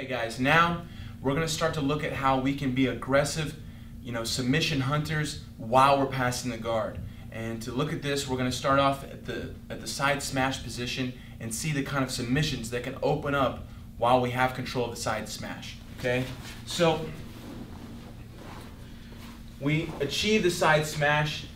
Okay guys, now we're going to start to look at how we can be aggressive, submission hunters while we're passing the guard. And to look at this, we're going to start off at the side smash position and see the kind of submissions that can open up while we have control of the side smash. Okay, so we achieve the side smash.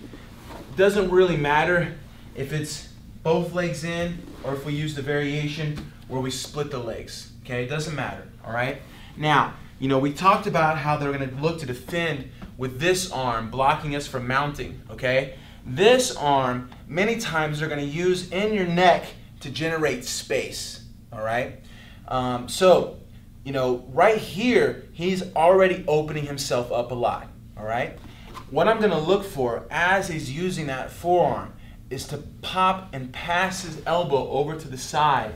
Doesn't really matter if it's both legs in or if we use the variation where we split the legs. Okay, it doesn't matter. All right. Now, we talked about how they're going to look to defend with this arm blocking us from mounting. Okay, this arm many times they're going to use in your neck to generate space. All right. Right here, he's already opening himself up a lot. All right. What I'm going to look for as he's using that forearm is to pop and pass his elbow over to the side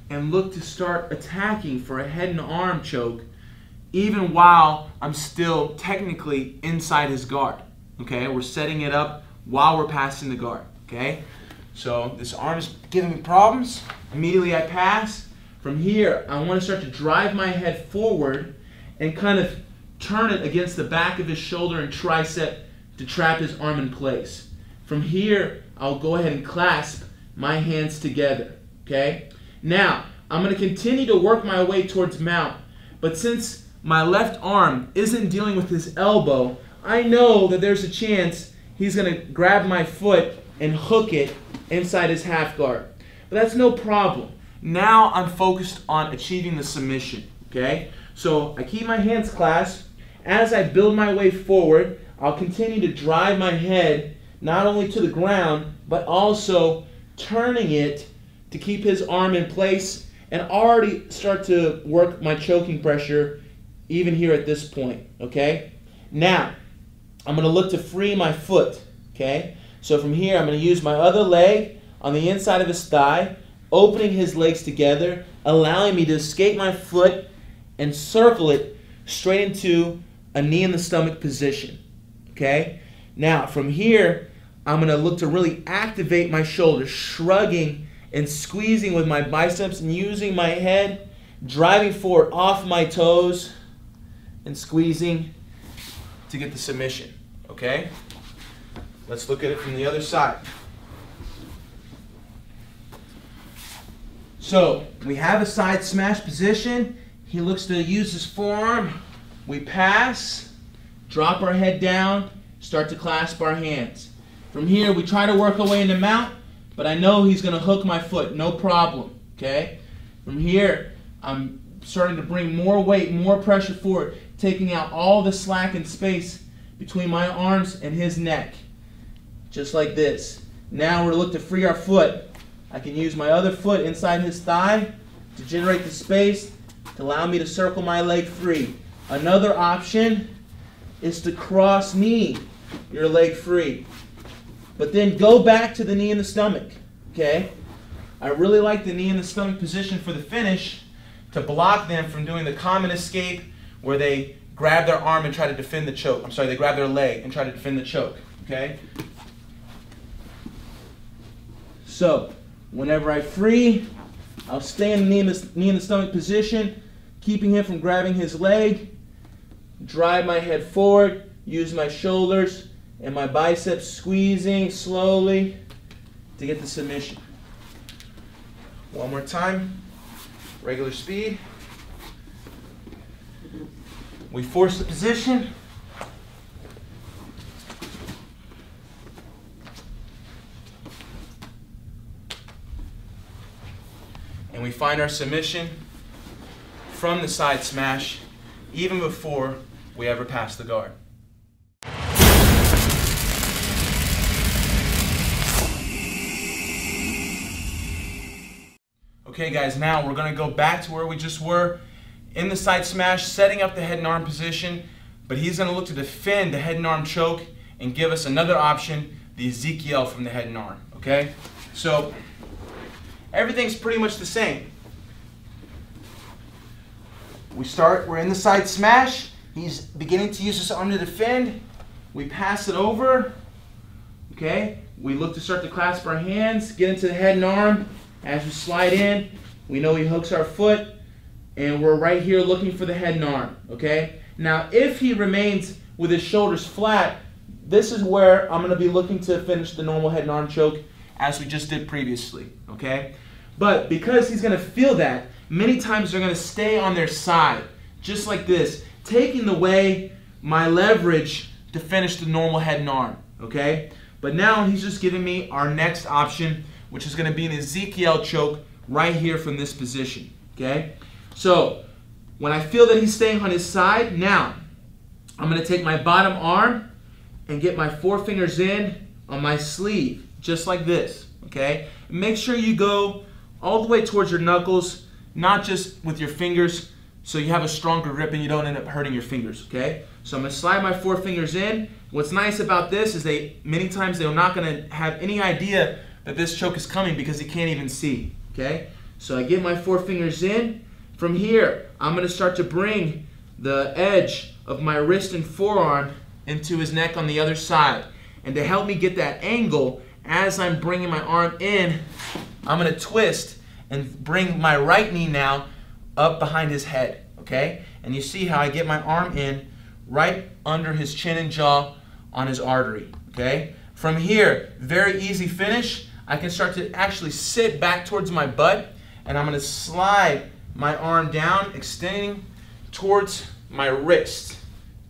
and look to start attacking for a head and arm choke even while I'm still technically inside his guard. Okay, we're setting it up while we're passing the guard. Okay, so this arm is giving me problems. Immediately I pass. From here, I want to start to drive my head forward and kind of turn it against the back of his shoulder and tricep to trap his arm in place. From here, I'll go ahead and clasp my hands together. Okay? Now, I'm going to continue to work my way towards mount, but since my left arm isn't dealing with his elbow, I know that there's a chance he's going to grab my foot and hook it inside his half guard. But that's no problem. Now I'm focused on achieving the submission. Okay? So I keep my hands clasped. As I build my way forward, I'll continue to drive my head not only to the ground, but also turning it to keep his arm in place and already start to work my choking pressure even here at this point. Okay? Now, I'm going to look to free my foot. Okay? So from here, I'm going to use my other leg on the inside of his thigh, opening his legs together, allowing me to escape my foot and circle it straight into a knee in the stomach position. Okay? Now, from here, I'm going to look to really activate my shoulders, shrugging and squeezing with my biceps and using my head, driving forward off my toes and squeezing to get the submission. Okay? Let's look at it from the other side. So, we have a side smash position. He looks to use his forearm. We pass, drop our head down, start to clasp our hands. From here, we try to work our way into mount, but I know he's going to hook my foot, no problem. Okay? From here, I'm starting to bring more weight, more pressure forward, taking out all the slack and space between my arms and his neck. Just like this. Now we're looking to free our foot. I can use my other foot inside his thigh to generate the space to allow me to circle my leg free. Another option is to cross knee your leg free. But then go back to the knee in the stomach. Okay? I really like the knee in the stomach position for the finish to block them from doing the common escape where they grab their arm and try to defend the choke. I'm sorry, they grab their leg and try to defend the choke. Okay? So, whenever I free, I'll stay in the knee in the stomach position, keeping him from grabbing his leg, drive my head forward, use my shoulders and my biceps squeezing slowly to get the submission. One more time, regular speed. We force the position. And we find our submission from the side smash even before we ever pass the guard. Okay guys, now we're going to go back to where we just were in the side smash, setting up the head and arm position, but he's going to look to defend the head and arm choke and give us another option, the Ezekiel from the head and arm. Okay? So everything's pretty much the same. We're in the side smash. He's beginning to use his arm to defend. We pass it over. Okay? We look to start to clasp our hands, get into the head and arm. As we slide in, we know he hooks our foot. and we're right here looking for the head and arm, okay? Now, if he remains with his shoulders flat, this is where I'm going to be looking to finish the normal head and arm choke as we just did previously, okay? But because he's going to feel that, many times they're going to stay on their side, just like this, taking away my leverage to finish the normal head and arm, okay? But now he's just giving me our next option, which is going to be an Ezekiel choke right here from this position, okay? So when I feel that he's staying on his side, now I'm going to take my bottom arm and get my forefingers in on my sleeve, just like this, okay? Make sure you go all the way towards your knuckles, not just with your fingers, so you have a stronger grip and you don't end up hurting your fingers, okay? So I'm going to slide my forefingers in. What's nice about this is many times they're not going to have any idea that this choke is coming because they can't even see, okay? So I get my forefingers in. From here, I'm going to start to bring the edge of my wrist and forearm into his neck on the other side. And to help me get that angle, as I'm bringing my arm in, I'm going to twist and bring my right knee now up behind his head, okay? And you see how I get my arm in right under his chin and jaw on his artery, okay? From here, very easy finish. I can start to actually sit back towards my butt, and I'm going to slide my arm down, extending towards my wrist,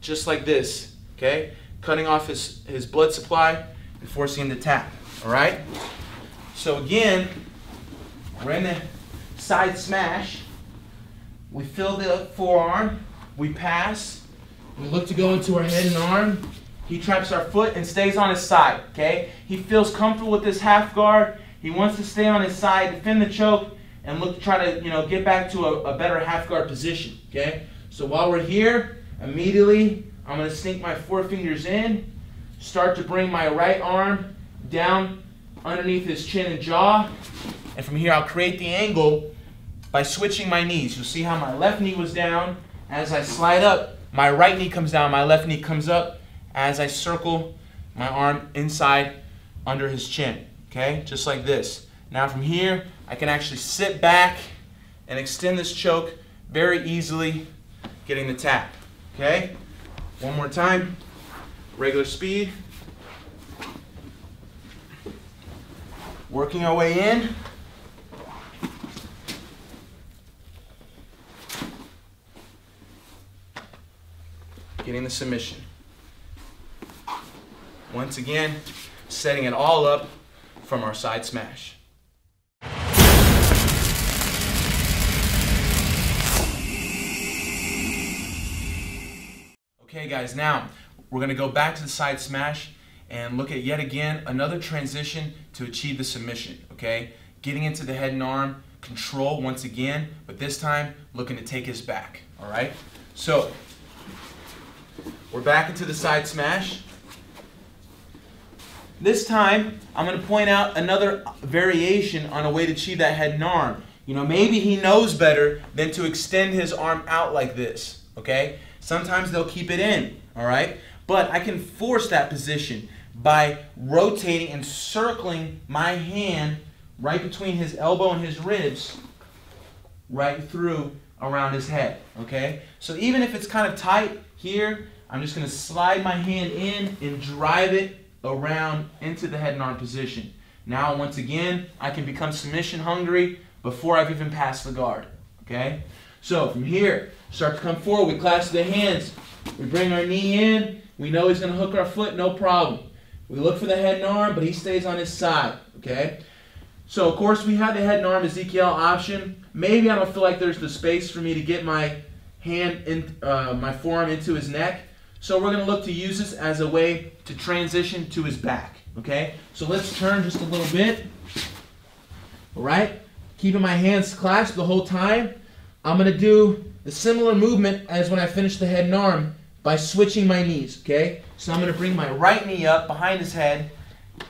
just like this, okay? Cutting off his blood supply and forcing him to tap, all right? So again, we're in the side smash. We fill the forearm, we pass, we look to go into our head and arm. He traps our foot and stays on his side, okay? He feels comfortable with this half guard. He wants to stay on his side, defend the choke, and look to try to, get back to a better half guard position, okay? So while we're here, immediately I'm going to sink my forefingers in, start to bring my right arm down underneath his chin and jaw, and from here I'll create the angle by switching my knees. You'll see how my left knee was down. As I slide up, my right knee comes down, my left knee comes up as I circle my arm inside under his chin, okay? Just like this. Now from here, I can actually sit back and extend this choke very easily, getting the tap, okay? One more time, regular speed. Working our way in. Getting the submission. Once again, setting it all up from our side smash. Okay guys, now we're going to go back to the side smash and look at yet again another transition to achieve the submission, okay? Getting into the head and arm, control once again, but this time looking to take his back, all right? So, we're back into the side smash. This time, I'm going to point out another variation on a way to achieve that head and arm. Maybe he knows better than to extend his arm out like this, okay? Sometimes they'll keep it in, all right? But I can force that position by rotating and circling my hand right between his elbow and his ribs, right through around his head, okay? So even if it's kind of tight here, I'm just going to slide my hand in and drive it around into the head and arm position. Now, once again, I can become submission hungry before I've even passed the guard, okay? So from here, start to come forward. We clasp the hands. We bring our knee in. We know he's going to hook our foot, no problem. We look for the head and arm, but he stays on his side, okay? So, of course, we have the head and arm Ezekiel option. Maybe I don't feel like there's the space for me to get my my forearm into his neck. So we're going to look to use this as a way to transition to his back, okay? So let's turn just a little bit, all right? Keeping my hands clasped the whole time. I'm going to do the similar movement as when I finish the head and arm by switching my knees, okay? So I'm going to bring my right knee up behind his head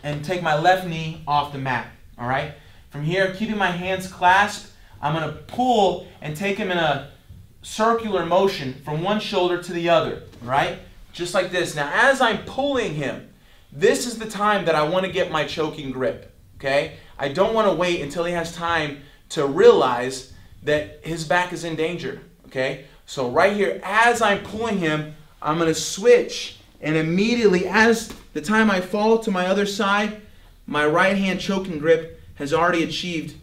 and take my left knee off the mat, all right? From here, keeping my hands clasped, I'm going to pull and take him in a circular motion from one shoulder to the other, right? Just like this. Now, as I'm pulling him, this is the time that I want to get my choking grip, okay? I don't want to wait until he has time to realize that his back is in danger, okay? So right here, as I'm pulling him, I'm gonna switch, and immediately as the time I fall to my other side, my right hand choking grip has already achieved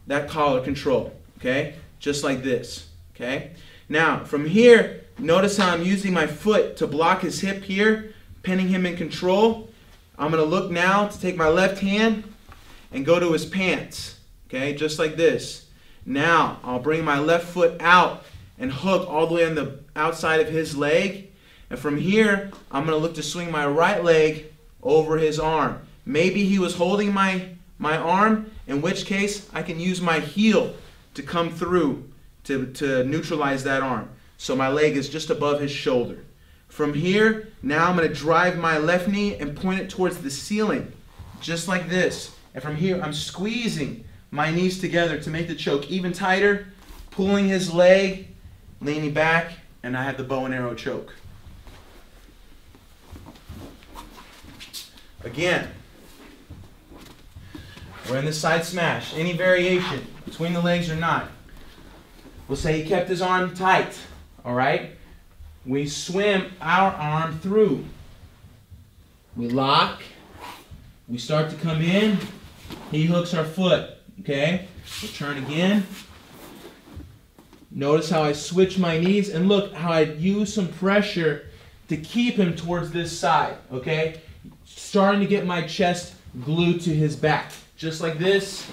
that collar control, okay? Just like this, okay? Now, from here, notice how I'm using my foot to block his hip here, pinning him in control. I'm gonna look now to take my left hand and go to his pants, okay? Just like this. Now, I'll bring my left foot out and hook all the way on the outside of his leg. And from here, I'm gonna look to swing my right leg over his arm. Maybe he was holding my arm, in which case I can use my heel to come through to neutralize that arm. So my leg is just above his shoulder. From here, now I'm going to drive my left knee and point it towards the ceiling, just like this. And from here, I'm squeezing my knees together to make the choke even tighter, pulling his leg, leaning back, and I have the bow and arrow choke. Again, we're in the side smash. Any variation between the legs or not. We'll say he kept his arm tight, all right? We swim our arm through. We lock. We start to come in. He hooks our foot, okay? We'll turn again. Notice how I switch my knees, and look how I use some pressure to keep him towards this side, okay? Starting to get my chest glued to his back. Just like this,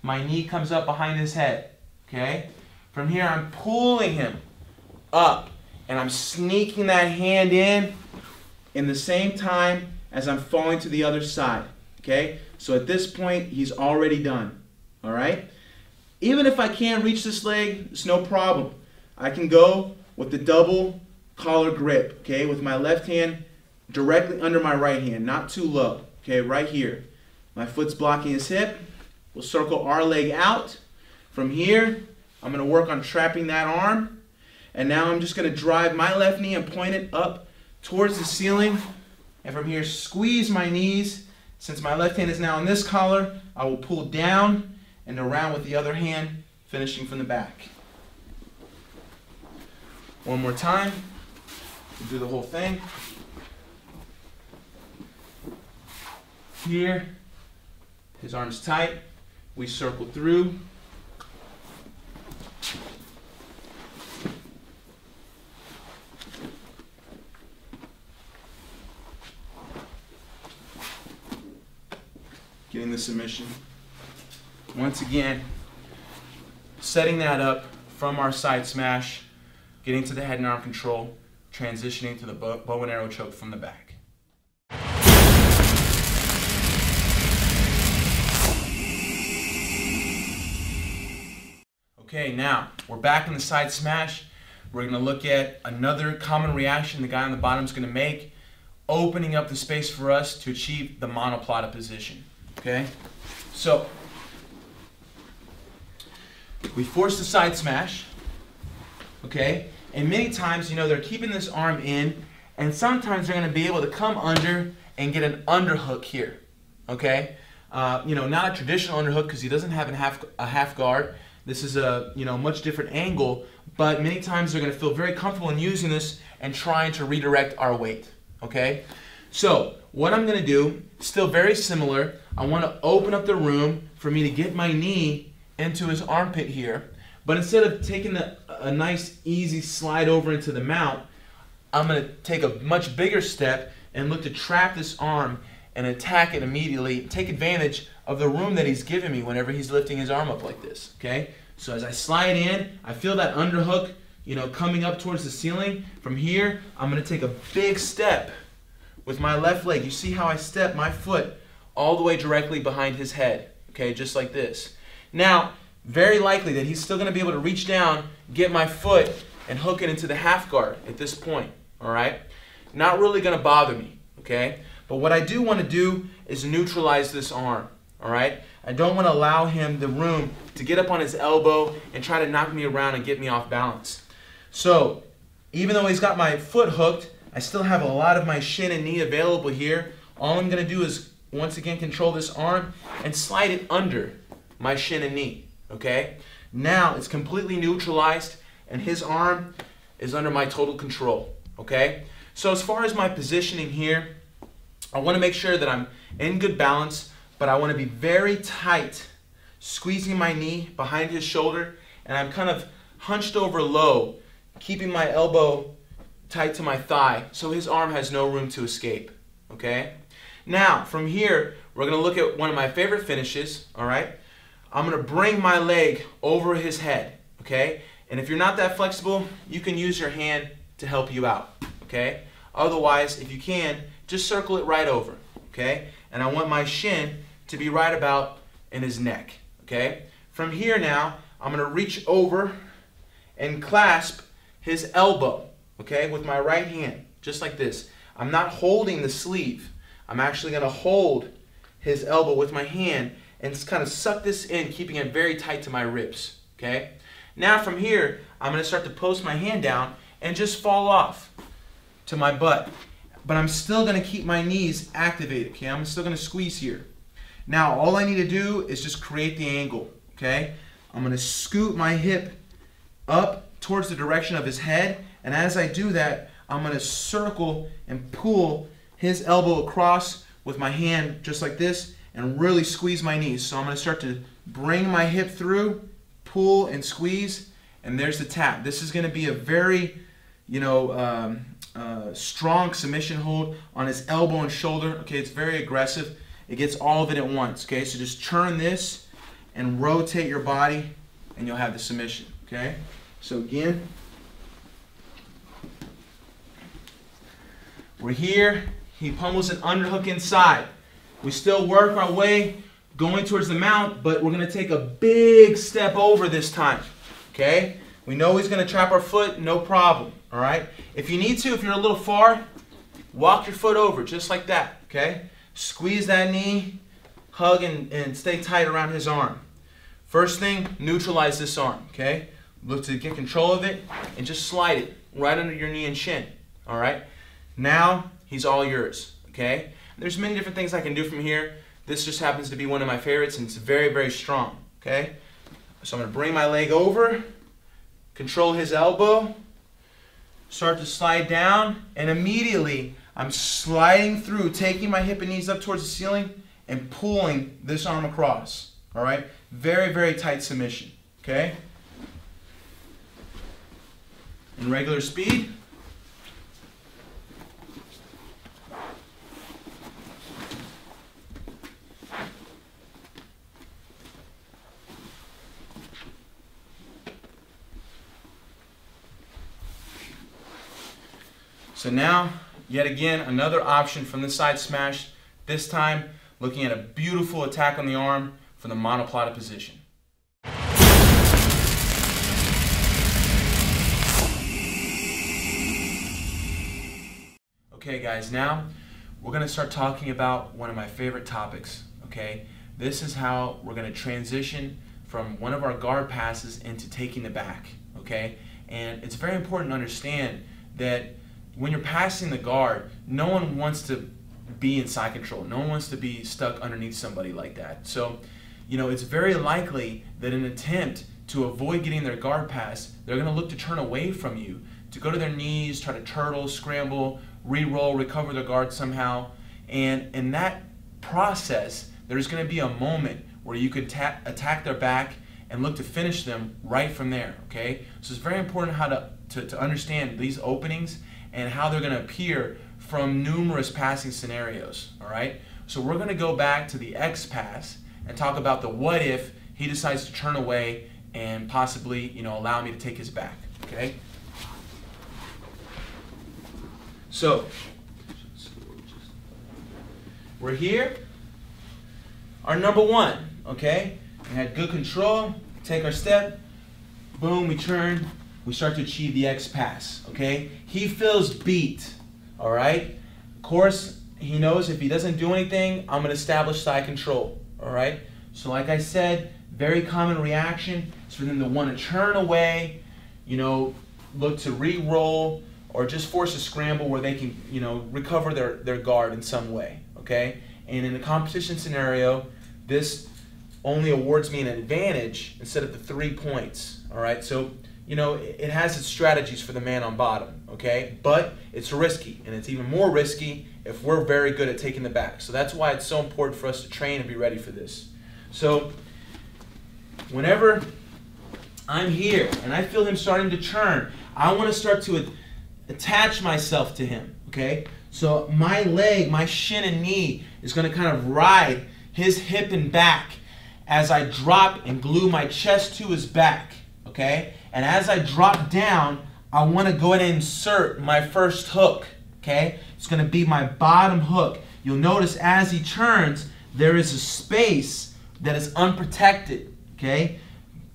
my knee comes up behind his head, okay? From here, I'm pulling him up, and I'm sneaking that hand in the same time as I'm falling to the other side, okay? So at this point, he's already done, all right? Even if I can't reach this leg, it's no problem. I can go with the double collar grip, okay? With my left hand directly under my right hand, not too low, okay? Right here. My foot's blocking his hip. We'll circle our leg out. From here, I'm going to work on trapping that arm. And now I'm just going to drive my left knee and point it up towards the ceiling. And from here, squeeze my knees. Since my left hand is now in this collar, I will pull down and around with the other hand, finishing from the back. One more time. We'll do the whole thing. Here, his arm's tight. We circle through. Getting the submission. Once again, setting that up from our side smash, getting to the head and arm control, transitioning to the bow and arrow choke from the back. Okay, now we're back in the side smash. We're going to look at another common reaction the guy on the bottom is going to make, opening up the space for us to achieve the monoplata position. Okay, so we force the side smash. Okay, and many times, you know, they're keeping this arm in, and sometimes they're going to be able to come under and get an underhook here. Okay, you know, not a traditional underhook because he doesn't have a half guard. This is a much different angle, but many times they're going to feel very comfortable in using this and trying to redirect our weight. Okay, so what I'm going to do, still very similar. I want to open up the room for me to get my knee into his armpit here, but instead of taking a nice easy slide over into the mount, I'm going to take a much bigger step and look to trap this arm and attack it immediately, take advantage of the room that he's giving me whenever he's lifting his arm up like this, okay? So as I slide in, I feel that underhook, coming up towards the ceiling. From here, I'm going to take a big step with my left leg. You see how I step my foot all the way directly behind his head, okay, just like this. Now, very likely that he's still going to be able to reach down, get my foot, and hook it into the half guard at this point, all right? Not really going to bother me, okay? But what I do want to do is neutralize this arm, all right? I don't want to allow him the room to get up on his elbow and try to knock me around and get me off balance. So, even though he's got my foot hooked, I still have a lot of my shin and knee available here. All I'm going to do is, once again, control this arm and slide it under my shin and knee, okay? Now it's completely neutralized and his arm is under my total control, okay? So as far as my positioning here, I want to make sure that I'm in good balance, but I want to be very tight, squeezing my knee behind his shoulder, and I'm kind of hunched over low, keeping my elbow tight to my thigh so his arm has no room to escape, okay? Now, from here, we're going to look at one of my favorite finishes, all right? I'm going to bring my leg over his head, okay? And if you're not that flexible, you can use your hand to help you out, okay? Otherwise, if you can, just circle it right over, okay? And I want my shin to be right about in his neck, okay? From here now, I'm going to reach over and clasp his elbow, okay, with my right hand, just like this. I'm not holding the sleeve. I'm actually going to hold his elbow with my hand and kind of suck this in, keeping it very tight to my ribs, okay? Now from here, I'm going to start to post my hand down and just fall off to my butt. But I'm still going to keep my knees activated, okay? I'm still going to squeeze here. Now all I need to do is just create the angle, okay? I'm going to scoot my hip up towards the direction of his head, and as I do that, I'm going to circle and pull his elbow across with my hand just like this and really squeeze my knees. So I'm going to start to bring my hip through, pull and squeeze, and there's the tap. This is going to be a very, strong submission hold on his elbow and shoulder. Okay, it's very aggressive. It gets all of it at once. Okay, so just turn this and rotate your body, and you'll have the submission. Okay, so again, we're here. He pummels an underhook inside. We still work our way going towards the mount, but we're going to take a big step over this time, okay? We know he's going to trap our foot, no problem, all right? If you need to, if you're a little far, walk your foot over, just like that, okay? Squeeze that knee, hug and stay tight around his arm. First thing, neutralize this arm, okay? Look to get control of it and just slide it right under your knee and shin, all right? Now, he's all yours, okay? There's many different things I can do from here. This just happens to be one of my favorites, and it's very, very strong, okay? So I'm going to bring my leg over, control his elbow, start to slide down, and immediately I'm sliding through, taking my hip and knees up towards the ceiling and pulling this arm across, all right? Very, very tight submission, okay? In regular speed. So now, yet again, another option from the side smash, this time looking at a beautiful attack on the arm from the monoplata position. Okay guys, now we're going to start talking about one of my favorite topics, okay? This is how we're going to transition from one of our guard passes into taking the back, okay? And it's very important to understand that when you're passing the guard, no one wants to be in side control. No one wants to be stuck underneath somebody like that. So, it's very likely that in an attempt to avoid getting their guard pass, they're going to look to turn away from you, to go to their knees, try to turtle, scramble, re-roll, recover their guard somehow. And in that process, there's going to be a moment where you could attack their back and look to finish them right from there, okay? So it's very important how to understand these openings and how they're going to appear from numerous passing scenarios, all right? So we're going to go back to the X pass and talk about the what if he decides to turn away and possibly, allow me to take his back, okay? So, we're here. Our number one, okay? We had good control, take our step, boom, we turn, we start to achieve the X pass, okay? He feels beat, all right? Of course, he knows if he doesn't do anything, I'm gonna establish side control, all right? So like I said, very common reaction is for them to want to turn away, look to re-roll, or just force a scramble where they can, recover their guard in some way, okay? And in a competition scenario, this only awards me an advantage instead of the 3 points. All right, so you know it has its strategies for the man on bottom. Okay, but it's risky, and it's even more risky if we're very good at taking the back. So that's why it's so important for us to train and be ready for this. So whenever I'm here and I feel him starting to turn, I want to start to attach myself to him. Okay, so my leg, my shin and knee is going to kind of ride his hip and back as I drop and glue my chest to his back. Okay, and as I drop down, I want to go ahead and insert my first hook. Okay, it's going to be my bottom hook. You'll notice as he turns, there is a space that is unprotected, okay,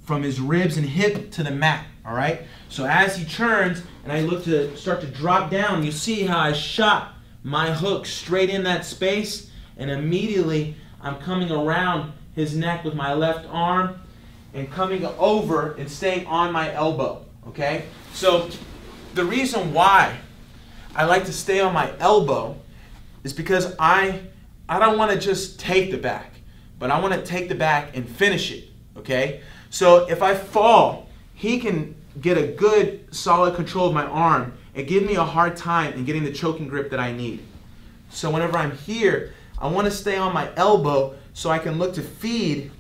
from his ribs and hip to the mat. All right, so as he turns and I look to start to drop down, you see how I shot my hook straight in that space, and immediately I'm coming around his neck with my left arm and coming over and staying on my elbow. Okay, so the reason why I like to stay on my elbow is because I don't want to just take the back, but I want to take the back and finish it. Okay, so if I fall, he can get a good solid control of my arm and give me a hard time in getting the choking grip that I need. So whenever I'm here, I want to stay on my elbow so I can look to feed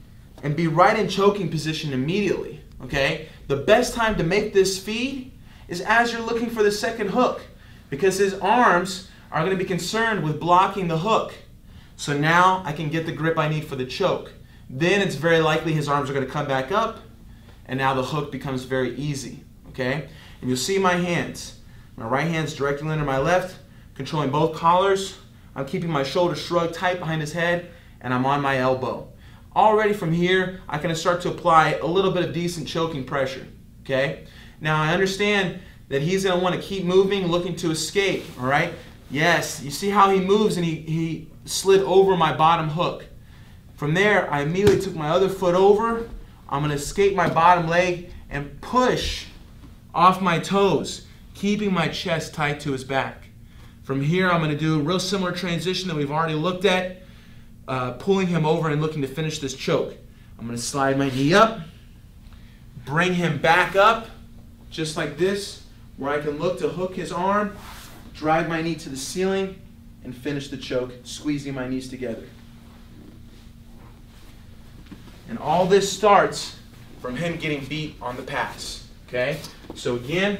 and be right in choking position immediately. Okay, the best time to make this feed is as you're looking for the second hook, because his arms are going to be concerned with blocking the hook. So now I can get the grip I need for the choke. Then it's very likely his arms are going to come back up, and now the hook becomes very easy. Okay, and you'll see my hands. My right hand's directly under my left, controlling both collars. I'm keeping my shoulder shrugged tight behind his head, and I'm on my elbow. Already from here, I can start to apply a little bit of decent choking pressure. Okay, now I understand that he's going to want to keep moving, looking to escape. All right, yes, you see how he moves, and he slid over my bottom hook. From there, I immediately took my other foot over. I'm going to escape my bottom leg and push off my toes, keeping my chest tight to his back. From here, I'm going to do a real similar transition that we've already looked at, pulling him over and looking to finish this choke. I'm going to slide my knee up, bring him back up, just like this, where I can look to hook his arm, drive my knee to the ceiling, and finish the choke, squeezing my knees together. And all this starts from him getting beat on the pass. Okay? So again,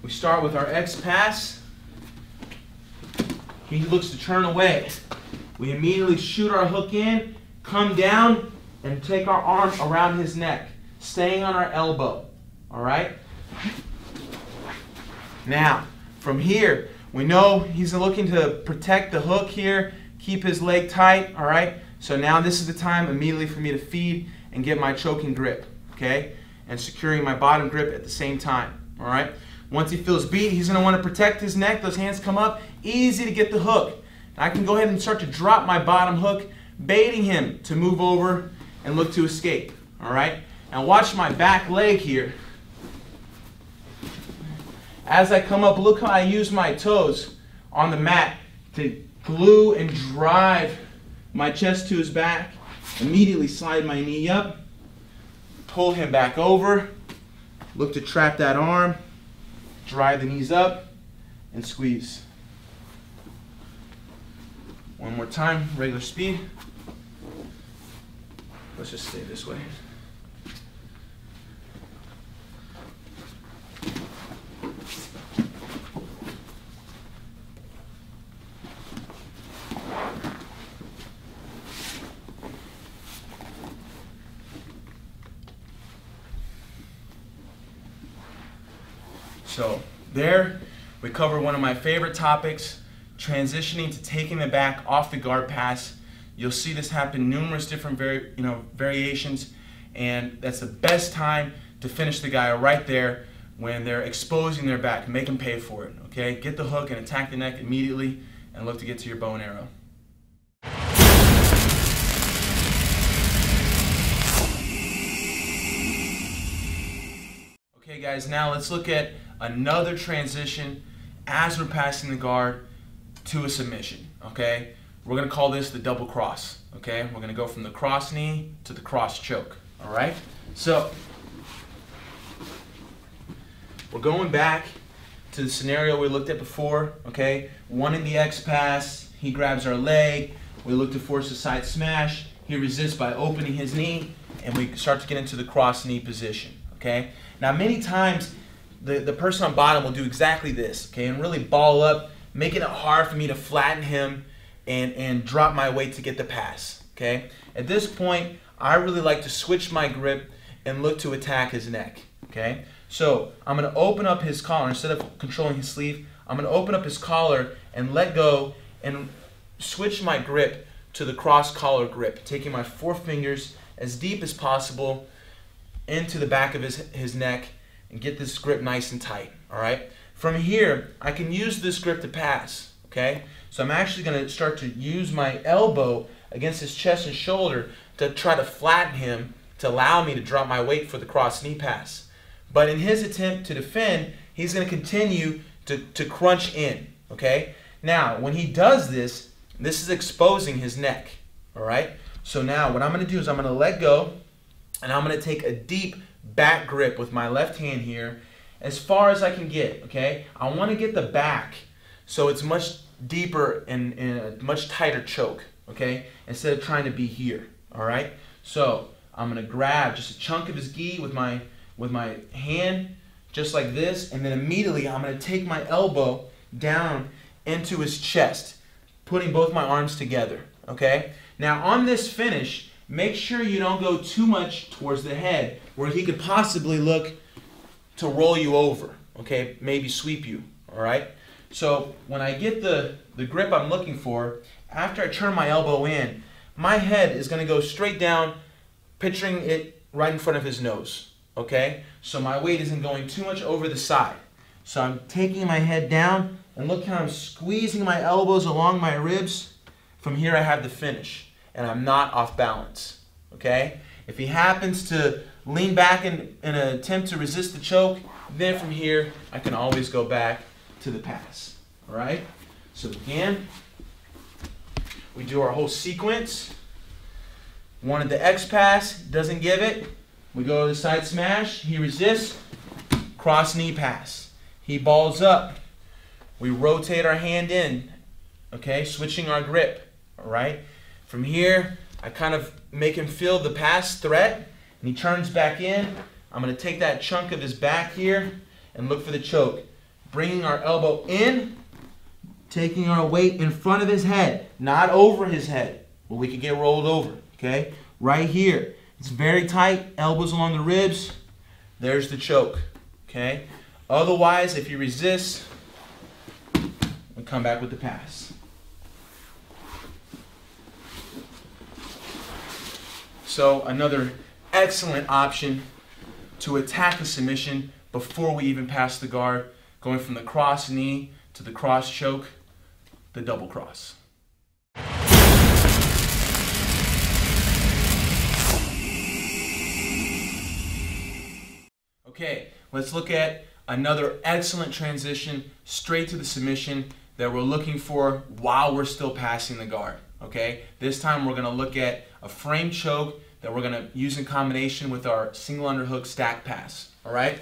we start with our X pass. He looks to turn away. We immediately shoot our hook in, come down, and take our arm around his neck, staying on our elbow. All right? Now, from here, we know he's looking to protect the hook here, keep his leg tight. All right? So now this is the time immediately for me to feed and get my choking grip, okay? And securing my bottom grip at the same time, all right? Once he feels beat, he's gonna wanna protect his neck. Those hands come up, easy to get the hook. I can go ahead and start to drop my bottom hook, baiting him to move over and look to escape, all right? Now watch my back leg here. As I come up, look how I use my toes on the mat to glue and drive my chest to his back, immediately slide my knee up, pull him back over, look to trap that arm, drive the knees up, and squeeze. One more time, regular speed. Let's just stay this way. So there, we cover one of my favorite topics, transitioning to taking the back off the guard pass. You'll see this happen numerous different variations, and that's the best time to finish the guy right there when they're exposing their back. Make them pay for it, okay? Get the hook and attack the neck immediately and look to get to your bow and arrow. Okay guys, now let's look at another transition as we're passing the guard to a submission, okay? We're going to call this the double cross, okay? We're going to go from the cross knee to the cross choke, all right? So we're going back to the scenario we looked at before, okay? One in the X pass, he grabs our leg, we look to force a side smash, he resists by opening his knee, and we start to get into the cross knee position, okay? Now many times the person on bottom will do exactly this, okay, and really ball up, making it hard for me to flatten him and drop my weight to get the pass, okay? At this point, I really like to switch my grip and look to attack his neck, okay? So I'm going to open up his collar. Instead of controlling his sleeve, I'm going to open up his collar and let go and switch my grip to the cross collar grip, taking my 4 fingers as deep as possible into the back of his neck and get this grip nice and tight, all right? From here, I can use this grip to pass, okay? So I'm actually going to start to use my elbow against his chest and shoulder to try to flatten him to allow me to drop my weight for the cross knee pass. But in his attempt to defend, he's going to continue to crunch in, okay? Now, when he does this, this is exposing his neck, all right? So now what I'm going to do is I'm going to let go, and I'm going to take a deep back grip with my left hand here as far as I can get, okay? I want to get the back so it's much deeper and a much tighter choke, okay? Instead of trying to be here, all right? So I'm going to grab just a chunk of his gi with my hand, just like this, and then immediately I'm going to take my elbow down into his chest, putting both my arms together, okay? Now on this finish, make sure you don't go too much towards the head where he could possibly look to roll you over, okay? Maybe sweep you, all right? So when I get the grip I'm looking for, after I turn my elbow in, my head is going to go straight down, picturing it right in front of his nose, okay? So my weight isn't going too much over the side. So I'm taking my head down, and look how I'm squeezing my elbows along my ribs. From here I have the finish, and I'm not off balance, okay? If he happens to lean back in an attempt to resist the choke, then from here I can always go back to the pass, all right? So again, we do our whole sequence. Wanted the X pass, doesn't give it. We go to the side smash, he resists, cross knee pass. He balls up. We rotate our hand in, okay, switching our grip, all right? From here, I kind of make him feel the pass threat, and he turns back in. I'm going to take that chunk of his back here and look for the choke. Bringing our elbow in, taking our weight in front of his head, not over his head, where we could get rolled over, okay? Right here. It's very tight, elbows along the ribs. There's the choke, okay? Otherwise, if he resists, we come back with the pass. So another excellent option to attack the submission before we even pass the guard, going from the cross knee to the cross choke, the double cross. Okay, let's look at another excellent transition straight to the submission that we're looking for while we're still passing the guard, okay? This time we're gonna look at a frame choke that we're gonna use in combination with our single underhook stack pass, all right?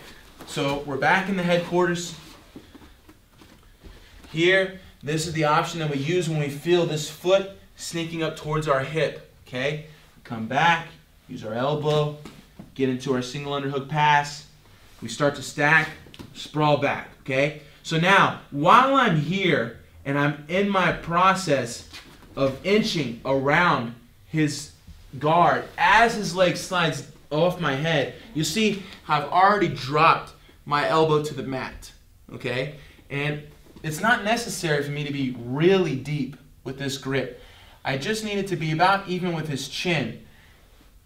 So we're back in the headquarters. Here, this is the option that we use when we feel this foot sneaking up towards our hip, okay? Come back, use our elbow, get into our single underhook pass. We start to stack, sprawl back, okay? So now, while I'm here and I'm in my process of inching around his guard, as his leg slides off my head, you see how I've already dropped my elbow to the mat, okay? And it's not necessary for me to be really deep with this grip. I just need it to be about even with his chin.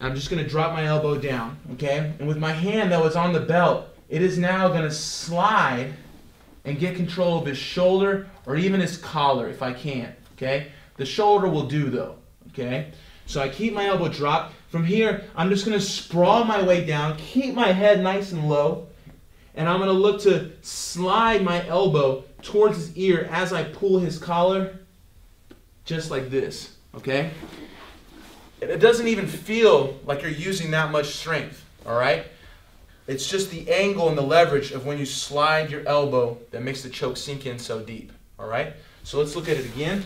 I'm just going to drop my elbow down, okay? And with my hand that was on the belt, it is now going to slide and get control of his shoulder or even his collar if I can, okay? The shoulder will do though, okay? So I keep my elbow dropped. From here, I'm just going to sprawl my way down, keep my head nice and low, and I'm going to look to slide my elbow towards his ear as I pull his collar just like this, okay? It doesn't even feel like you're using that much strength, all right? It's just the angle and the leverage of when you slide your elbow that makes the choke sink in so deep, all right? So let's look at it again.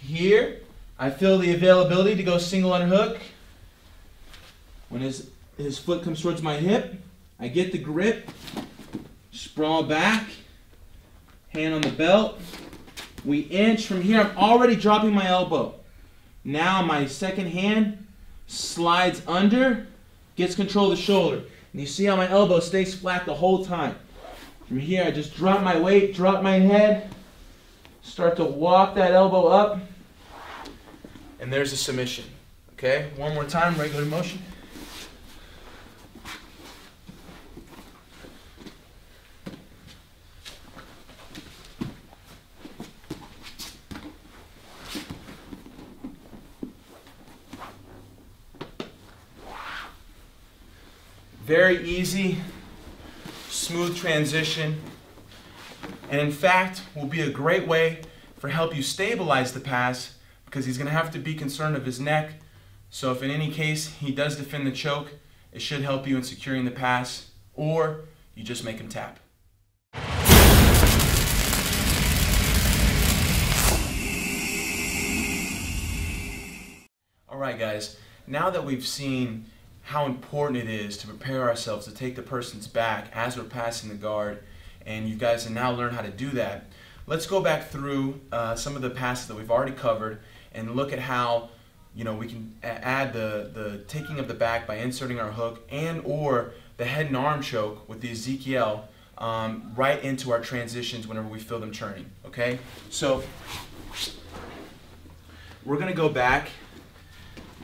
Here, I feel the availability to go single underhook. When his foot comes towards my hip, I get the grip, sprawl back, hand on the belt. We inch. From here, I'm already dropping my elbow. Now my second hand slides under, gets control of the shoulder. And you see how my elbow stays flat the whole time. From here, I just drop my weight, drop my head, start to walk that elbow up, and there's a submission. Okay, one more time, regular motion. Very easy, smooth transition, and in fact will be a great way for help you stabilize the pass, because he's going to have to be concerned of his neck. So if in any case he does defend the choke, it should help you in securing the pass, or you just make him tap. Alright guys, now that we've seen how important it is to prepare ourselves to take the person's back as we're passing the guard, and you guys have now learned how to do that, let's go back through some of the passes that we've already covered and look at how we can add the taking of the back by inserting our hook and or the head and arm choke with the Ezekiel right into our transitions whenever we feel them turning. Okay, so we're going to go back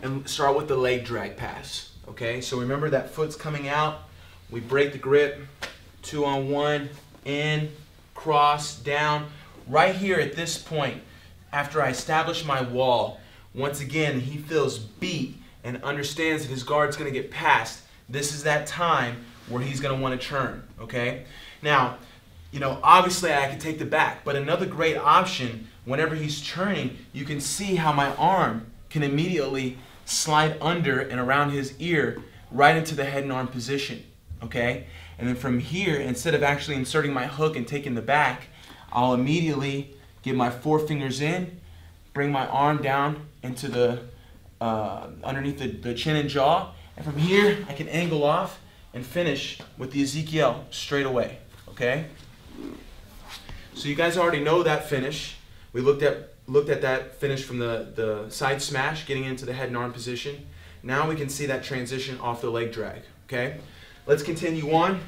and start with the leg drag pass. Okay, so remember that foot's coming out, we break the grip, 2-on-1, in, cross, down. Right here at this point, after I establish my wall, once again he feels beat and understands that his guard's going to get passed. This is that time where he's going to want to turn. Okay, now obviously I can take the back, but another great option whenever he's turning, you can see how my arm can immediately slide under and around his ear right into the head and arm position. Okay, and then from here, instead of actually inserting my hook and taking the back, I'll immediately get my forefingers in, bring my arm down into the underneath the chin and jaw, and from here I can angle off and finish with the Ezekiel straight away. Okay, so you guys already know that finish. We looked at that finish from the side smash, getting into the head and arm position. Now we can see that transition off the leg drag. Okay, let's continue on.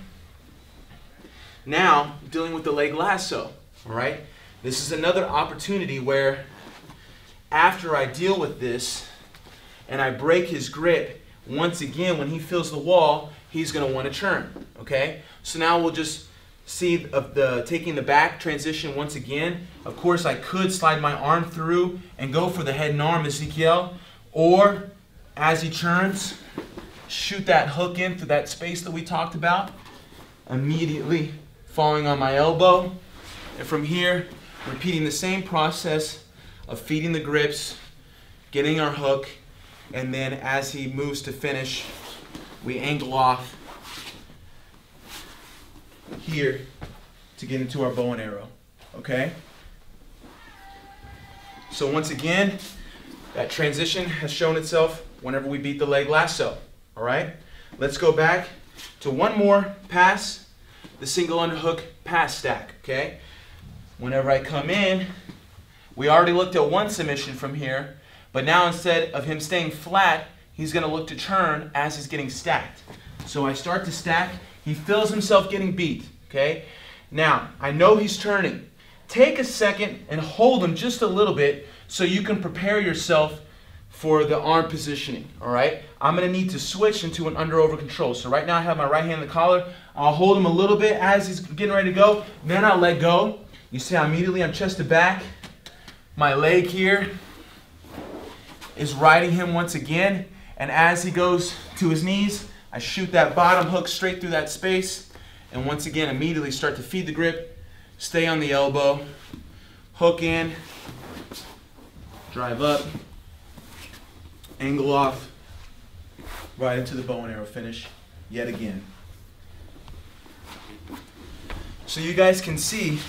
Now, dealing with the leg lasso. All right, this is another opportunity where after I deal with this and I break his grip, once again when he feels the wall, he's going to want to turn. Okay, so now we'll just see of the taking the back transition once again. Of course, I could slide my arm through and go for the head and arm Ezekiel, or as he turns, shoot that hook in through that space that we talked about, immediately falling on my elbow, and from here repeating the same process of feeding the grips, getting our hook, and then as he moves to finish, we angle off here to get into our bow and arrow. Okay, so once again that transition has shown itself whenever we beat the leg lasso. All right, let's go back to one more pass, the single underhook pass stack. Okay, whenever I come in, we already looked at one submission from here, but now instead of him staying flat, he's going to look to turn as he's getting stacked. So I start to stack. He feels himself getting beat, okay? Now, I know he's turning. Take a second and hold him just a little bit so you can prepare yourself for the arm positioning, all right? I'm going to need to switch into an under-over control. So right now I have my right hand in the collar. I'll hold him a little bit as he's getting ready to go. Then I'll let go. You see how immediately I'm chest to back. My leg here is riding him once again. And as he goes to his knees, I shoot that bottom hook straight through that space, and once again immediately start to feed the grip, stay on the elbow, hook in, drive up, angle off, right into the bow and arrow finish yet again. So you guys can see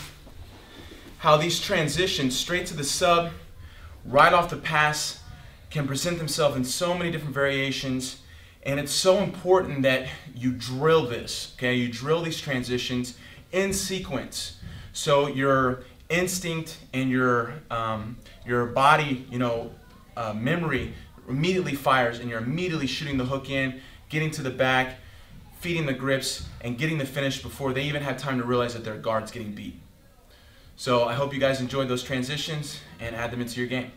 how these transitions straight to the sub, right off the pass, can present themselves in so many different variations. And it's so important that you drill this, okay? You drill these transitions in sequence. So your instinct and your body, memory immediately fires, and you're immediately shooting the hook in, getting to the back, feeding the grips, and getting the finish before they even have time to realize that their guard's getting beat. So I hope you guys enjoyed those transitions and add them into your game.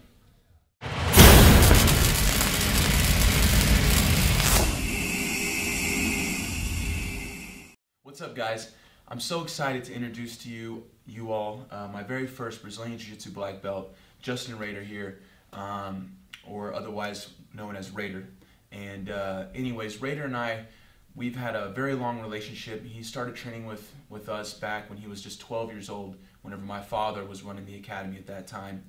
What's up, guys? I'm so excited to introduce to you all my very first Brazilian Jiu-Jitsu black belt, Justin Rader here, or otherwise known as Rader. And anyways, Rader and I, we've had a very long relationship. He started training with us back when he was just 12 years old, whenever my father was running the academy at that time.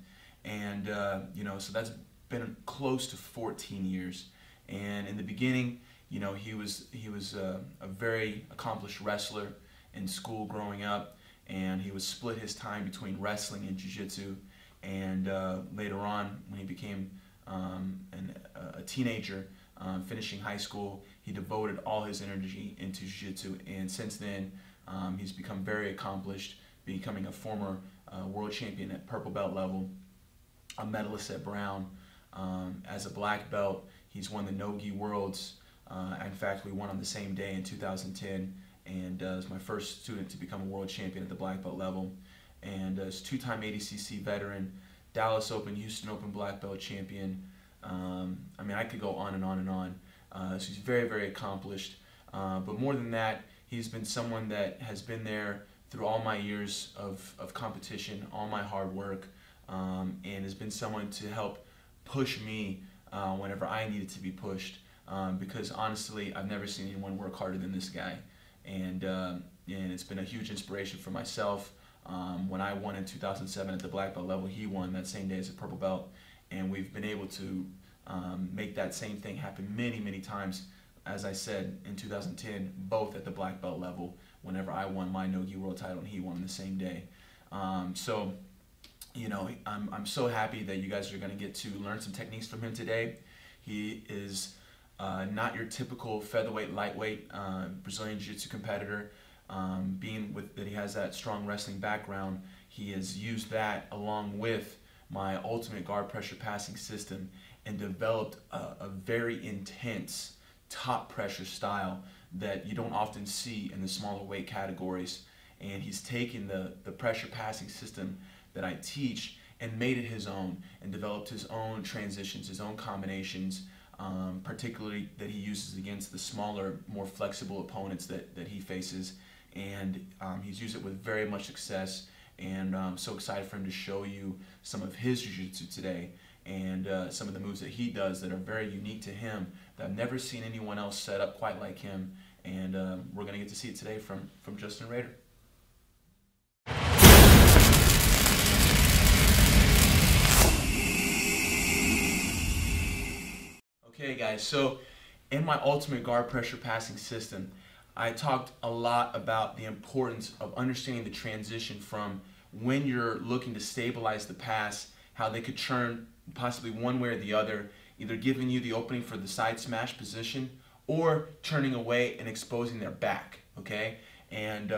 And so that's been close to 14 years. And in the beginning, he was a very accomplished wrestler in school growing up, and he would split his time between wrestling and jiu-jitsu. And later on, when he became a teenager, finishing high school, he devoted all his energy into jiu-jitsu, and since then he's become very accomplished, becoming a former world champion at purple belt level, a medalist at brown. As a black belt, he's won the no-gi worlds. In fact, we won on the same day in 2010, and was my first student to become a world champion at the black belt level. And is two-time ADCC veteran, Dallas Open, Houston Open black belt champion. I mean, I could go on and on and on. So he's very, very accomplished. But more than that, he's been someone that has been there through all my years of competition, all my hard work, and has been someone to help push me whenever I needed to be pushed. Because honestly, I've never seen anyone work harder than this guy. And it's been a huge inspiration for myself. When I won in 2007 at the black belt level, he won that same day as a purple belt. And we've been able to make that same thing happen many, many times. As I said, in 2010, both at the black belt level, whenever I won my no-gi world title and he won the same day. I'm so happy that you guys are going to get to learn some techniques from him today. He is not your typical featherweight, lightweight Brazilian Jiu-Jitsu competitor. Being that he has that strong wrestling background, he has used that along with my ultimate guard pressure passing system and developed a very intense top pressure style that you don't often see in the smaller weight categories. And he's taken the pressure passing system that I teach and made it his own, and developed his own transitions, his own combinations, particularly that he uses against the smaller, more flexible opponents that he faces. And he's used it with very much success, and I'm so excited for him to show you some of his jiu-jitsu today, and some of the moves that he does that are very unique to him, that I've never seen anyone else set up quite like him. And we're going to get to see it today from Justin Rader. Okay guys, so in my ultimate guard pressure passing system, I talked a lot about the importance of understanding the transition from when you're looking to stabilize the pass, how they could churn possibly one way or the other, either giving you the opening for the side smash position or turning away and exposing their back, okay? And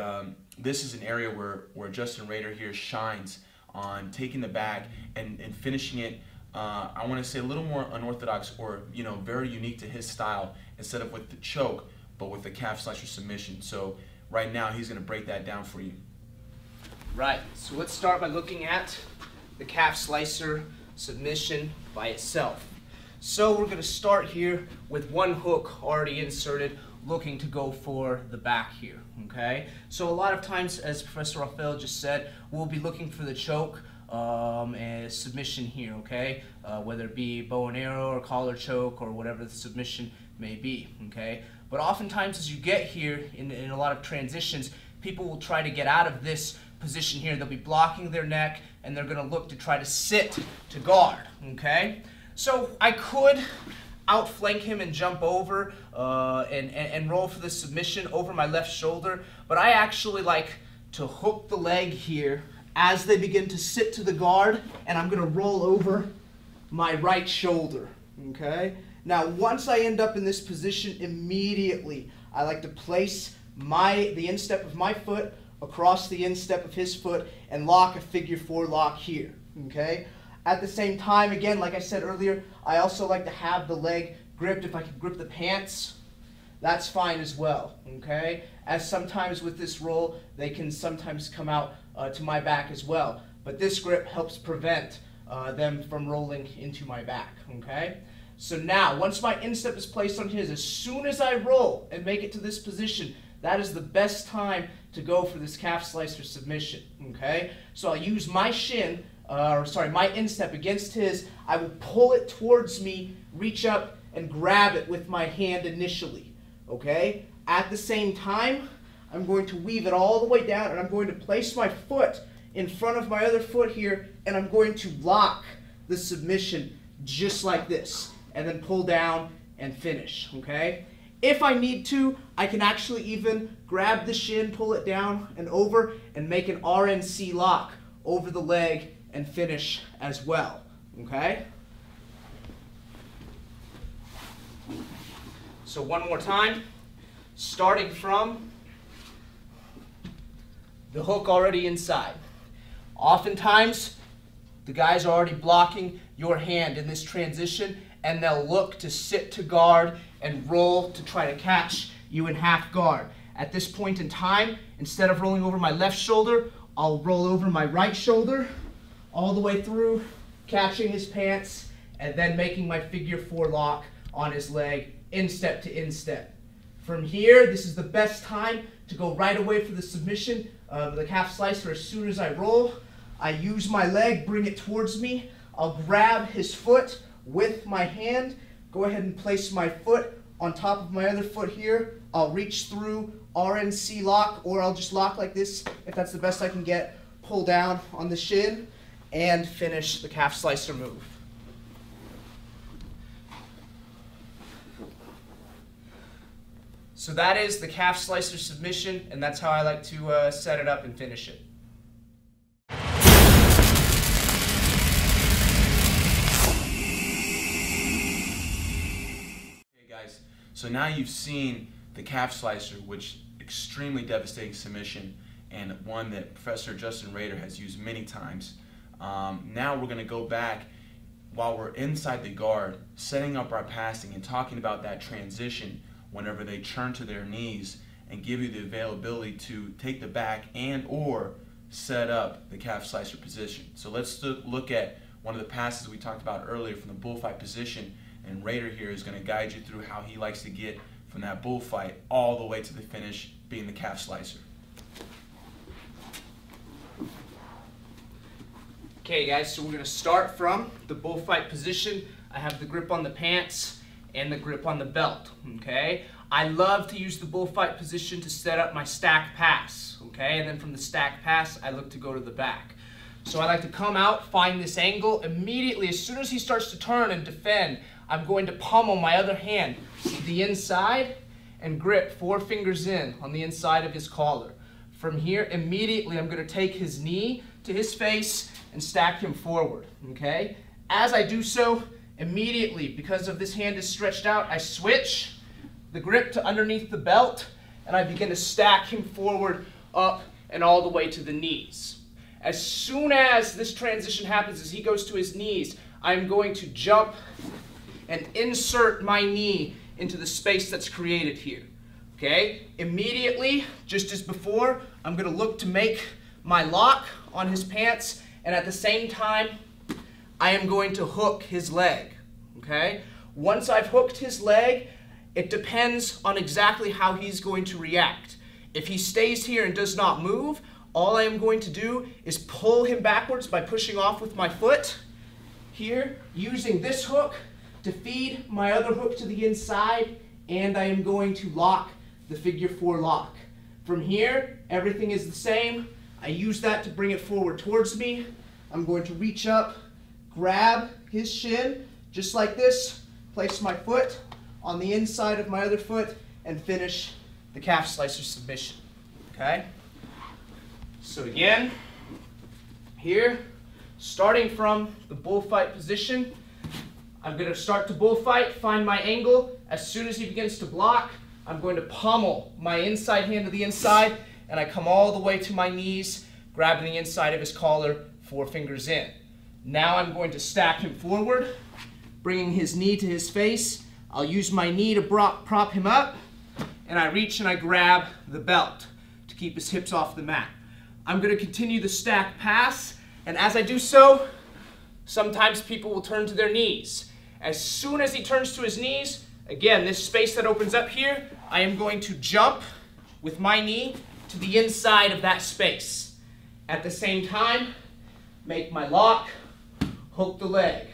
this is an area where Justin Rader here shines on taking the back and finishing it, I want to say a little more unorthodox, or very unique to his style, instead of with the choke, but with the calf slicer submission. So right now he's going to break that down for you. Right, so let's start by looking at the calf slicer submission by itself. So we're going to start here with one hook already inserted, looking to go for the back here, okay? So a lot of times, as Professor Rafael just said, we'll be looking for the choke and submission here, okay? Whether it be bow and arrow or collar choke or whatever the submission may be, okay? But oftentimes as you get here in a lot of transitions, people will try to get out of this position here. They'll be blocking their neck, and they're going to look to try to sit to guard, okay? So I could outflank him and jump over and roll for the submission over my left shoulder, but I actually like to hook the leg here as they begin to sit to the guard, and I'm going to roll over my right shoulder, okay? Now, once I end up in this position, immediately I like to place the instep of my foot across the instep of his foot and lock a figure 4 lock here, okay? At the same time, again, like I said earlier, I also like to have the leg gripped. If I can grip the pants, that's fine as well, okay? As sometimes with this roll, they can sometimes come out to my back as well. But this grip helps prevent them from rolling into my back, okay? So now, once my instep is placed on his, as soon as I roll and make it to this position, that is the best time to go for this calf slicer submission, okay? So I'll use my shin, my instep against his. I will pull it towards me, reach up, and grab it with my hand initially, okay? At the same time, I'm going to weave it all the way down, and I'm going to place my foot in front of my other foot here, and I'm going to lock the submission just like this, and then pull down and finish, okay? If I need to, I can actually even grab the shin, pull it down and over, and make an RNC lock over the leg and finish as well, okay? So one more time, starting from the hook already inside. Oftentimes, the guys are already blocking your hand in this transition, and they'll look to sit to guard and roll to try to catch you in half guard. At this point in time, instead of rolling over my left shoulder, I'll roll over my right shoulder all the way through, catching his pants, and then making my figure 4 lock on his leg, instep to instep. From here, this is the best time to go right away for the submission, the calf slicer. As soon as I roll, I use my leg, bring it towards me. I'll grab his foot with my hand, go ahead and place my foot on top of my other foot here. I'll reach through, RNC lock, or I'll just lock like this if that's the best I can get. Pull down on the shin and finish the calf slicer move. So that is the calf slicer submission, and that's how I like to set it up and finish it. Okay guys, so now you've seen the calf slicer, which extremely devastating submission, and one that Professor Justin Rader has used many times. Now we're going to go back while we're inside the guard, setting up our passing and talking about that transition whenever they turn to their knees, and give you the availability to take the back and or set up the calf slicer position. So let's look at one of the passes we talked about earlier from the bullfight position, and Rader here is going to guide you through how he likes to get from that bullfight all the way to the finish, being the calf slicer. Okay guys, so we're going to start from the bullfight position. I have the grip on the pants and the grip on the belt, okay? I love to use the bullfight position to set up my stack pass, okay? And then from the stack pass, I look to go to the back. So I like to come out, find this angle. Immediately, as soon as he starts to turn and defend, I'm going to pummel my other hand to the inside and grip 4 fingers in on the inside of his collar. From here, immediately, I'm going to take his knee to his face and stack him forward, okay? As I do so, immediately, because of this hand is stretched out, I switch the grip to underneath the belt, and I begin to stack him forward, up, and all the way to the knees. As soon as this transition happens, as he goes to his knees, I'm going to jump and insert my knee into the space that's created here. Okay? Immediately, just as before, I'm going to look to make my lock on his pants, and at the same time, I am going to hook his leg, okay? Once I've hooked his leg, it depends on exactly how he's going to react. If he stays here and does not move, all I am going to do is pull him backwards by pushing off with my foot here, using this hook to feed my other hook to the inside, and I am going to lock the figure 4 lock. From here, everything is the same. I use that to bring it forward towards me. I'm going to reach up, grab his shin, just like this, place my foot on the inside of my other foot, and finish the calf slicer submission, okay? So again, here, starting from the bullfight position, I'm going to start to bullfight, find my angle. As soon as he begins to block, I'm going to pummel my inside hand to the inside, and I come all the way to my knees, grabbing the inside of his collar, 4 fingers in. Now I'm going to stack him forward, bringing his knee to his face. I'll use my knee to prop him up, and I reach and I grab the belt to keep his hips off the mat. I'm going to continue the stack pass, and as I do so, sometimes people will turn to their knees. As soon as he turns to his knees, again, this space that opens up here, I am going to jump with my knee to the inside of that space. At the same time, make my lock, hook the leg.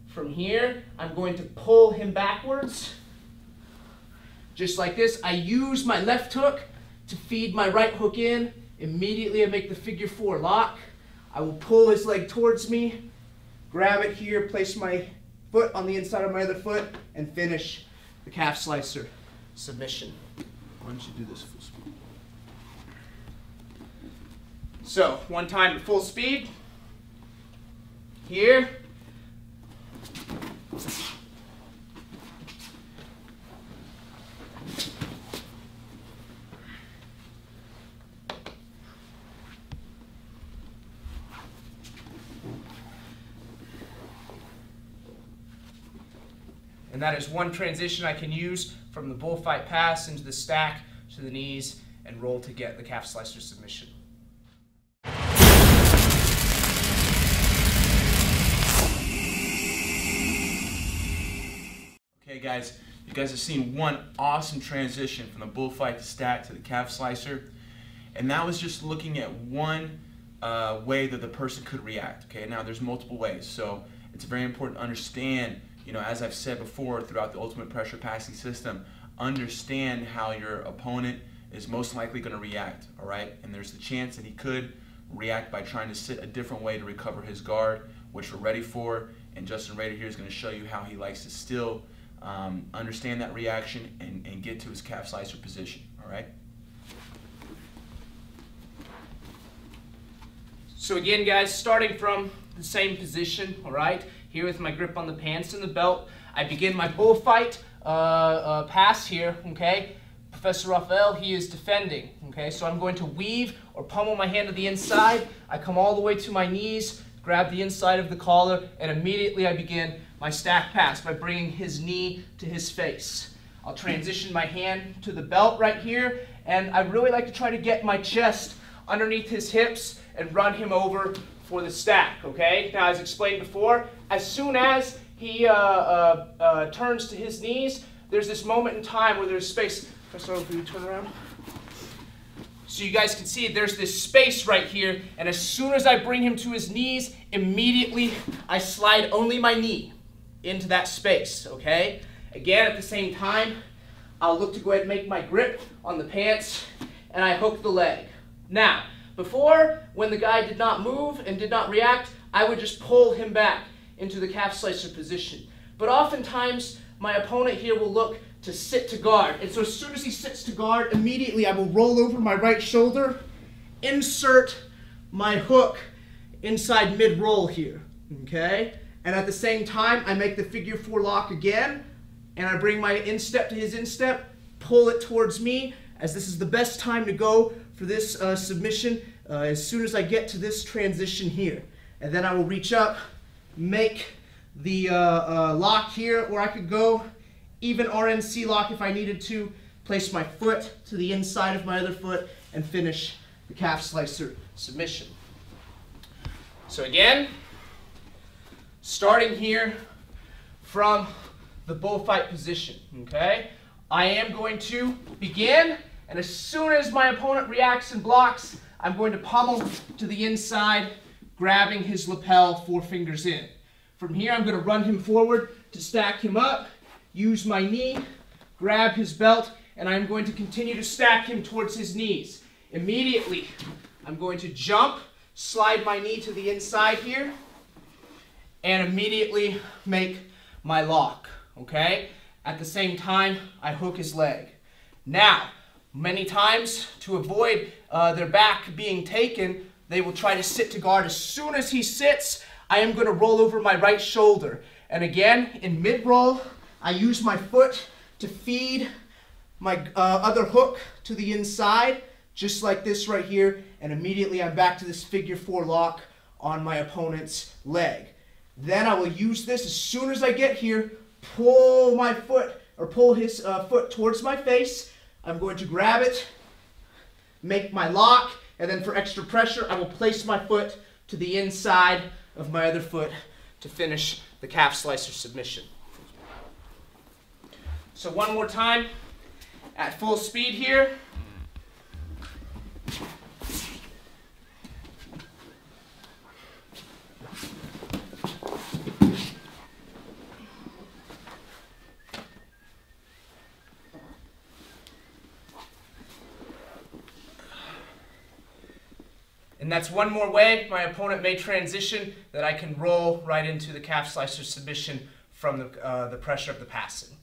From here, I'm going to pull him backwards, just like this. I use my left hook to feed my right hook in. Immediately, I make the figure 4 lock. I will pull his leg towards me, grab it here, place my foot on the inside of my other foot, and finish the calf slicer submission. Why don't you do this full speed? So, one time at full speed. Here. And that is one transition I can use from the bullfight pass into the stack to the knees and roll to get the calf slicer submission. Okay guys, you guys have seen one awesome transition from the bullfight to stack to the calf slicer. And that was just looking at one way that the person could react. Okay, now there's multiple ways. So it's very important to understand, you know, as I've said before throughout the ultimate pressure passing system, understand how your opponent is most likely going to react, all right? And there's the chance that he could react by trying to sit a different way to recover his guard, which we're ready for. And Justin Rader here is going to show you how he likes to still understand that reaction and get to his calf slicer position, all right? So again, guys, starting from the same position, all right? Here with my grip on the pants and the belt, I begin my bullfight pass here, okay? Professor Rafael, he is defending, okay? So I'm going to weave or pummel my hand to the inside. I come all the way to my knees, grab the inside of the collar, and immediately I begin my stack pass by bringing his knee to his face. I'll transition my hand to the belt right here, and I really like to try to get my chest underneath his hips and run him over for the stack, okay? Now, as explained before, as soon as he turns to his knees, there's this moment in time where there's space. Professor, can you turn around? So you guys can see there's this space right here, and as soon as I bring him to his knees, immediately I slide only my knee into that space, okay? Again, at the same time, I'll look to go ahead and make my grip on the pants, and I hook the leg. Now, before, when the guy did not move and did not react, I would just pull him back into the calf slicer position. But oftentimes, my opponent here will look to sit to guard. And so as soon as he sits to guard, immediately I will roll over my right shoulder, insert my hook inside mid-roll here, okay? And at the same time, I make the figure 4 lock again, and I bring my instep to his instep, pull it towards me, as this is the best time to go for this submission as soon as I get to this transition here. And then I will reach up, make the lock here, or I could go even RNC lock if I needed to, place my foot to the inside of my other foot, and finish the calf slicer submission. So again, starting here from the bullfight position, okay? I am going to begin, and as soon as my opponent reacts and blocks, I'm going to pummel to the inside, grabbing his lapel 4 fingers in. From here, I'm going to run him forward to stack him up, use my knee, grab his belt, and I'm going to continue to stack him towards his knees. Immediately, I'm going to jump, slide my knee to the inside here, and immediately make my lock, okay? At the same time, I hook his leg. Now, many times, to avoid their back being taken, they will try to sit to guard. As soon as he sits, I am going to roll over my right shoulder. And again, in mid-roll, I use my foot to feed my other hook to the inside, just like this right here, and immediately I'm back to this figure 4 lock on my opponent's leg. Then I will use this as soon as I get here, pull my foot, or pull his foot towards my face. I'm going to grab it, make my lock, and then for extra pressure, I will place my foot to the inside of my other foot to finish the calf slicer submission. So one more time, at full speed here. And that's one more way my opponent may transition that I can roll right into the calf slicer submission from the pressure of the passing.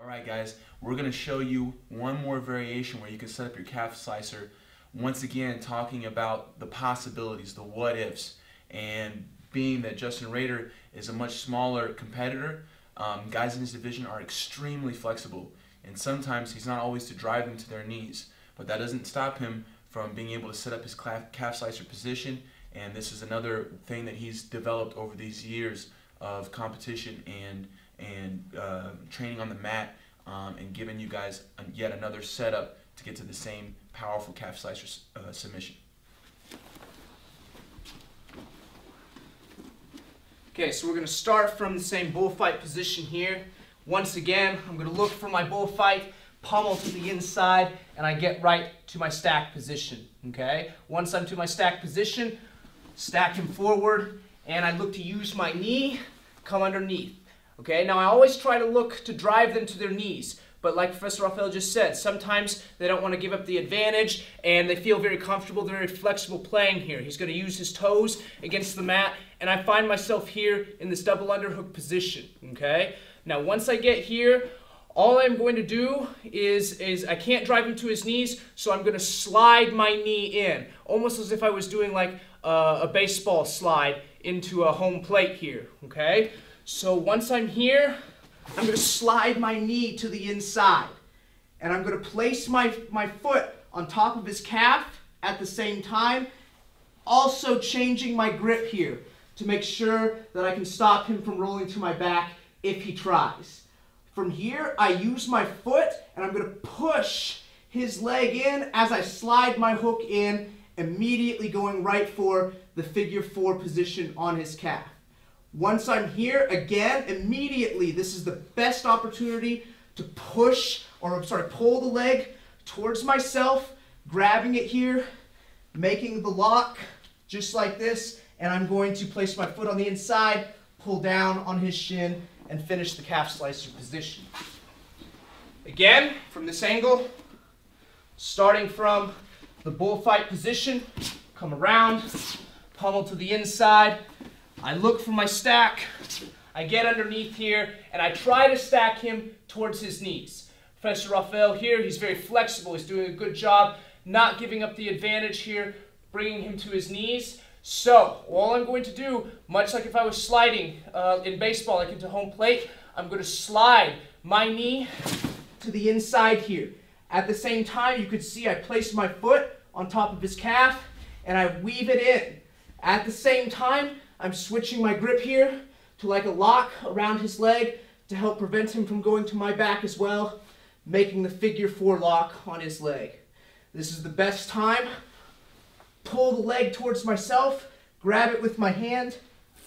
All right, guys, we're going to show you one more variation where you can set up your calf slicer. Once again, talking about the possibilities, the what ifs, and being that Justin Rader is a much smaller competitor, guys in his division are extremely flexible, and sometimes he's not always to drive them to their knees, but that doesn't stop him from being able to set up his calf slicer position. And this is another thing that he's developed over these years of competition and training on the mat, and giving you guys yet another setup to get to the same powerful calf slicer submission. Okay, so we're going to start from the same bullfight position here. Once again, I'm going to look for my bullfight, pummel to the inside, and I get right to my stack position. Okay? Once I'm to my stack position, stack him forward, and I look to use my knee, come underneath. Okay? Now I always try to look to drive them to their knees. But like Professor Rafael just said, sometimes they don't want to give up the advantage, and they feel very comfortable, they're very flexible playing here. He's going to use his toes against the mat, and I find myself here in this double underhook position. Okay? Now once I get here, all I'm going to do is I can't drive him to his knees, so I'm going to slide my knee in, almost as if I was doing like a baseball slide into a home plate here. Okay? So once I'm here, I'm going to slide my knee to the inside, and I'm going to place my foot on top of his calf at the same time, also changing my grip here to make sure that I can stop him from rolling to my back if he tries. From here, I use my foot, and I'm going to push his leg in as I slide my hook in, immediately going right for the figure 4 position on his calf. Once I'm here, again, immediately, this is the best opportunity to pull the leg towards myself, grabbing it here, making the lock just like this, and I'm going to place my foot on the inside, pull down on his shin, and finish the calf slicer position. Again, from this angle, starting from the bullfight position, come around, pummel to the inside, I look for my stack, I get underneath here, and I try to stack him towards his knees. Professor Rafael here, he's very flexible, he's doing a good job, not giving up the advantage here, bringing him to his knees. So, all I'm going to do, much like if I was sliding in baseball, like into home plate, I'm going to slide my knee to the inside here. At the same time, you could see I place my foot on top of his calf, and I weave it in. At the same time, I'm switching my grip here to like a lock around his leg to help prevent him from going to my back as well, making the figure 4 lock on his leg. This is the best time. Pull the leg towards myself, grab it with my hand,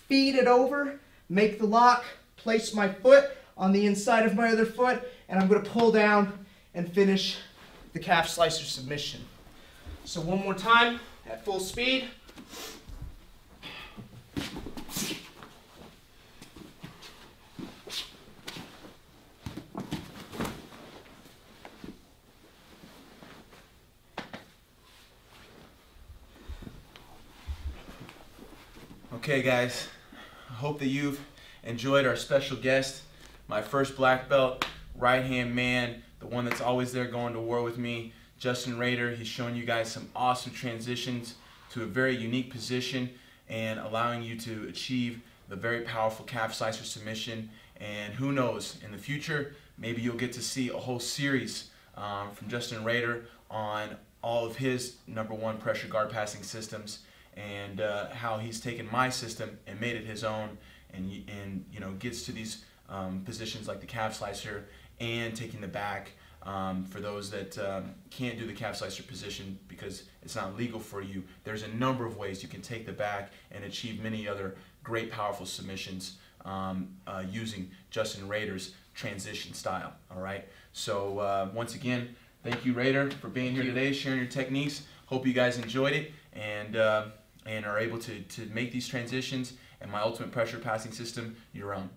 feed it over, make the lock, place my foot on the inside of my other foot, and I'm going to pull down and finish the calf slicer submission. So one more time at full speed. Okay guys, I hope that you've enjoyed our special guest, my first black belt, right hand man, the one that's always there going to war with me, Justin Rader. He's showing you guys some awesome transitions to a very unique position and allowing you to achieve the very powerful calf slicer submission. And who knows, in the future, maybe you'll get to see a whole series from Justin Rader on all of his #1 pressure guard passing systems, and how he's taken my system and made it his own, and you know, gets to these positions like the calf slicer and taking the back for those that can't do the calf slicer position because it's not legal for you. There's a number of ways you can take the back and achieve many other great powerful submissions using Justin Rader's transition style. All right, so once again, thank you, Rader, for being here today, sharing your techniques. Hope you guys enjoyed it and are able to make these transitions and my ultimate pressure passing system your own.